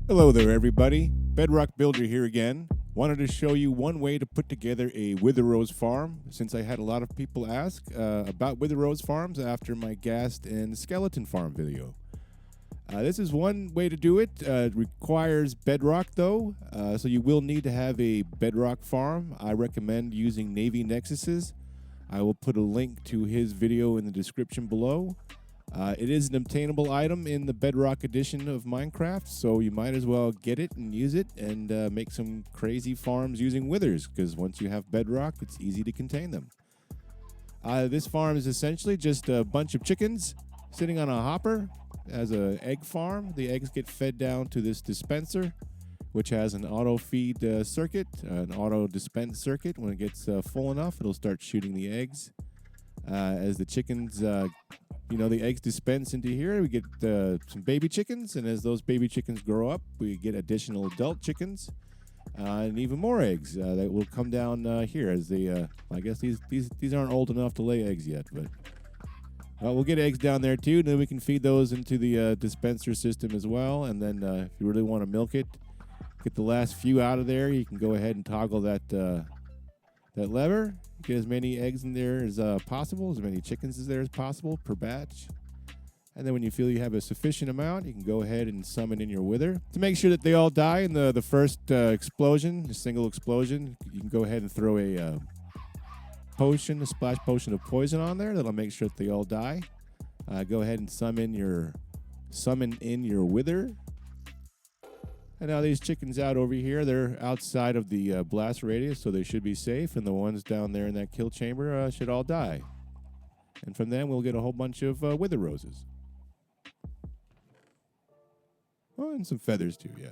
Hello there, everybody. Bedrock Builder here again. Wanted to show you one way to put together a Wither Rose farm, since I had a lot of people ask about Wither Rose farms after my Ghast and Skeleton farm video. This is one way to do it. It requires bedrock, though, so you will need to have a bedrock farm. I recommend using Navy Nexuses. I will put a link to his video in the description below. It is an obtainable item in the Bedrock edition of Minecraft, so you might as well get it and use it and make some crazy farms using withers, because once you have Bedrock, it's easy to contain them. This farm is essentially just a bunch of chickens sitting on a hopper as an egg farm. The eggs get fed down to this dispenser, which has an auto feed circuit, an auto dispense circuit. When it gets full enough, it'll start shooting the eggs. As the chickens, the eggs dispense into here, we get some baby chickens, and as those baby chickens grow up, we get additional adult chickens and even more eggs that will come down here as they. I guess these aren't old enough to lay eggs yet, but we'll get eggs down there too, and then we can feed those into the dispenser system as well. And then if you really want to milk it, get the last few out of there, you can go ahead and toggle that lever. Get as many eggs in there as possible, as many chickens as there as possible per batch. And then when you feel you have a sufficient amount, you can go ahead and summon in your wither. To make sure that they all die in the first explosion, a single explosion, you can go ahead and throw a potion, a splash potion of poison on there. That'll make sure that they all die. Go ahead and summon in your wither. And now these chickens out over here, they're outside of the blast radius, so they should be safe. And the ones down there in that kill chamber should all die. And from them, we'll get a whole bunch of wither roses. Oh, and some feathers too, yeah.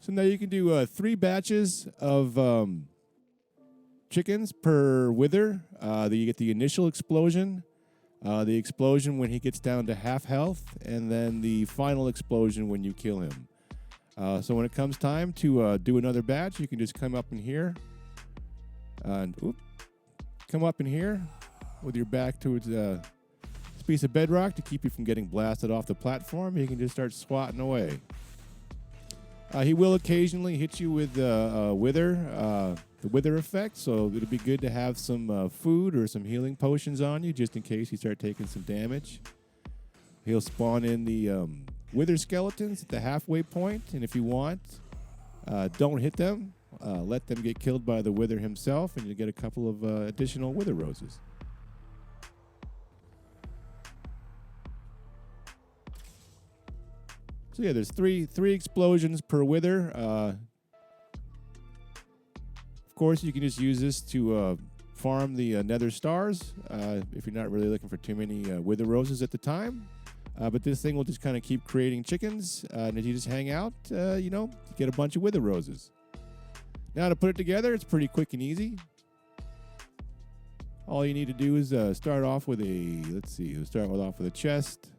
So now you can do 3 batches of chickens per wither. You get the initial explosion, the explosion when he gets down to half health, and then the final explosion when you kill him. So when it comes time to do another batch, you can just come up in here come up in here with your back towards this piece of bedrock to keep you from getting blasted off the platform. You can just start swatting away. He will occasionally hit you with the wither effect, so it'll be good to have some food or some healing potions on you just in case you start taking some damage. He'll spawn in the wither skeletons at the halfway point, and if you want, don't hit them. Let them get killed by the wither himself, and you'll get a couple of additional wither roses. So yeah, there's three explosions per wither. Of course, you can just use this to farm the nether stars if you're not really looking for too many wither roses at the time. But this thing will just kind of keep creating chickens, and if you just hang out, you get a bunch of wither roses. Now to put it together, it's pretty quick and easy. All you need to do is start off with a chest.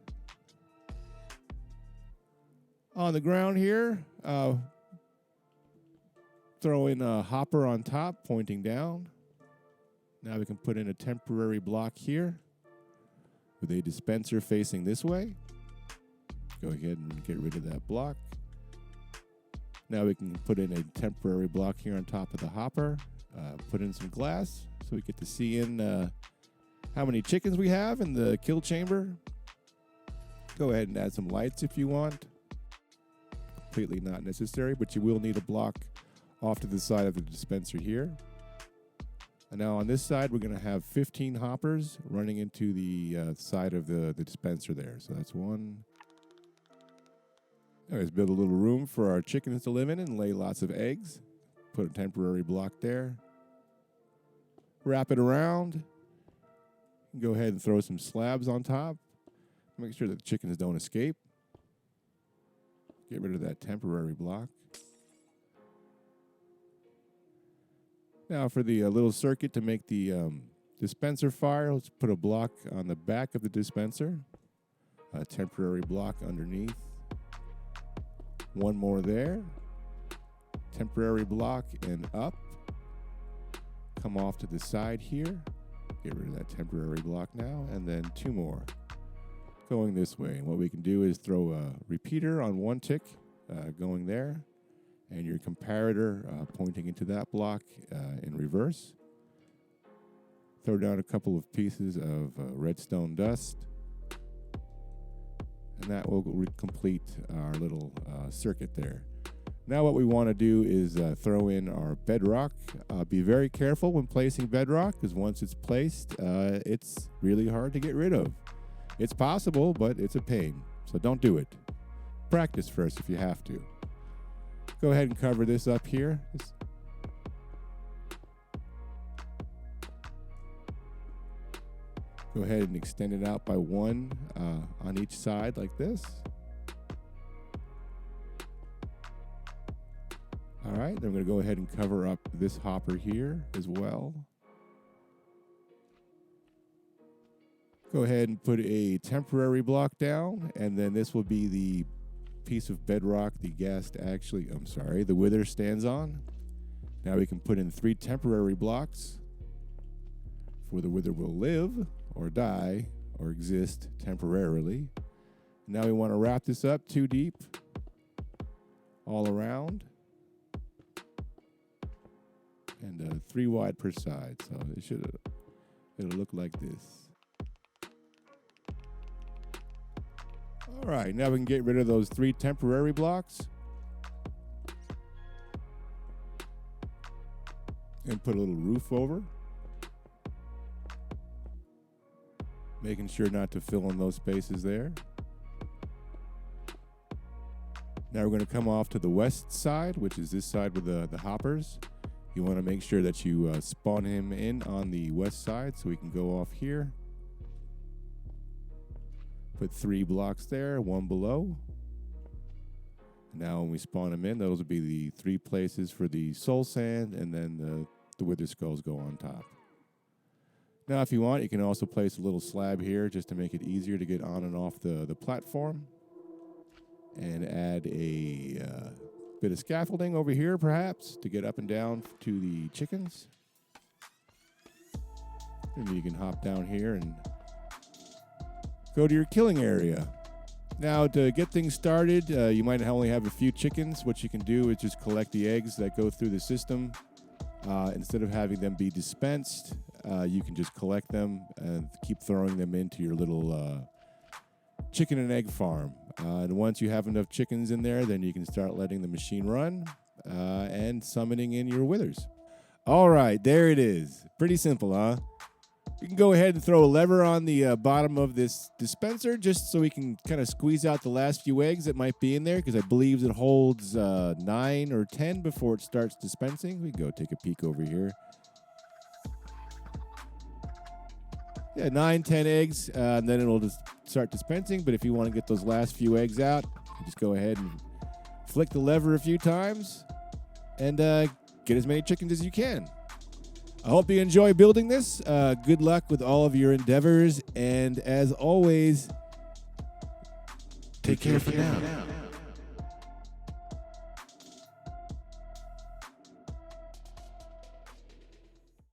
On the ground here, throw in a hopper on top, pointing down. Now we can put in a temporary block here with a dispenser facing this way. Go ahead and get rid of that block. Now we can put in a temporary block here on top of the hopper. Put in some glass so we get to see in how many chickens we have in the kill chamber. Go ahead and add some lights if you want. Completely not necessary, but you will need a block off to the side of the dispenser here. And now on this side, we're going to have 15 hoppers running into the side of the dispenser there. So that's one. Let's build a little room for our chickens to live in and lay lots of eggs. Put a temporary block there. Wrap it around. Go ahead and throw some slabs on top. Make sure that the chickens don't escape. Get rid of that temporary block. Now for the little circuit to make the dispenser fire, let's put a block on the back of the dispenser. A temporary block underneath. One more there. Temporary block and up. Come off to the side here. Get rid of that temporary block now. And then 2 more going this way. And what we can do is throw a repeater on one tick going there, and your comparator pointing into that block in reverse. Throw down a couple of pieces of redstone dust, and that will complete our little circuit there. Now what we want to do is throw in our bedrock. Be very careful when placing bedrock, because once it's placed, it's really hard to get rid of. It's possible, but it's a pain, so don't do it. Practice first if you have to. Go ahead and cover this up here. Go ahead and extend it out by one on each side like this. All right, then we're going to go ahead and cover up this hopper here as well. Go ahead and put a temporary block down, and then this will be the piece of bedrock the wither stands on. Now we can put in 3 temporary blocks for the wither will live or die or exist temporarily. Now we want to wrap this up 2 deep all around, and 3 wide per side. So it'll look like this. All right, now we can get rid of those 3 temporary blocks and put a little roof over, making sure not to fill in those spaces there. Now we're going to come off to the west side, which is this side with the hoppers. You want to make sure that you spawn him in on the west side so we can go off here. Put 3 blocks there, 1 below. Now when we spawn him in, those will be the 3 places for the Soulsand, and then the wither skulls go on top. Now if you want, you can also place a little slab here just to make it easier to get on and off the platform. And add a bit of scaffolding over here perhaps to get up and down to the chickens. And you can hop down here and go to your killing area. Now to get things started, you might only have a few chickens. What you can do is just collect the eggs that go through the system. Instead of having them be dispensed, you can just collect them and keep throwing them into your little chicken and egg farm. And once you have enough chickens in there, then you can start letting the machine run and summoning in your withers. All right, there it is. Pretty simple, huh? You can go ahead and throw a lever on the bottom of this dispenser just so we can kind of squeeze out the last few eggs that might be in there, because I believe it holds 9 or 10 before it starts dispensing. We can go take a peek over here. Yeah, 9, 10 eggs, and then it'll just start dispensing. But if you want to get those last few eggs out, you just go ahead and flick the lever a few times and get as many chickens as you can. I hope you enjoy building this. Good luck with all of your endeavors. And as always, take care for now.